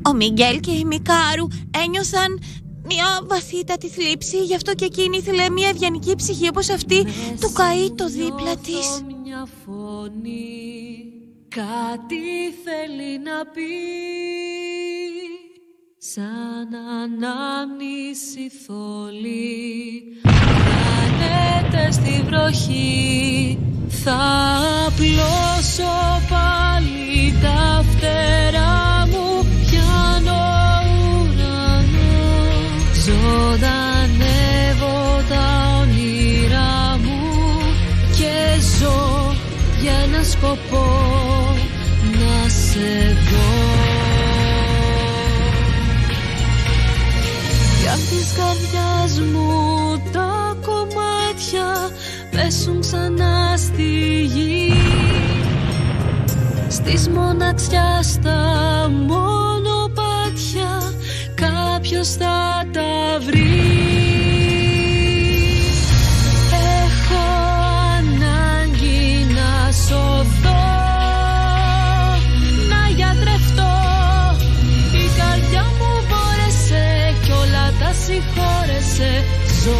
Ο Μιγγέλ και η Μικάρου ένιωσαν μια βαθύτατη θλίψη, γι' αυτό και εκείνη ήθελε μια ευγενική ψυχή όπως αυτή του καεί το δίπλα της. Μια φωνή, κάτι θέλει να πει, σαν ανάμνηση θολή, πλανέτες στη βροχή. Θα απλώσω πάλι τα φτερά μου, πιάνω ουρανό, ζωντανεύω τα όνειρά μου και ζω για ένα σκοπό, να σε δω. Για της καρδιάς μου τα κομμάτια πέσουν ξανά στη γη, στις μοναξιάς τα μονοπάτια κάποιος θα τα βρει. Έχω ανάγκη να σωθώ, να γιατρευτώ. Η καρδιά μου μπόρεσε κι όλα τα συγχώρεσε. Ζω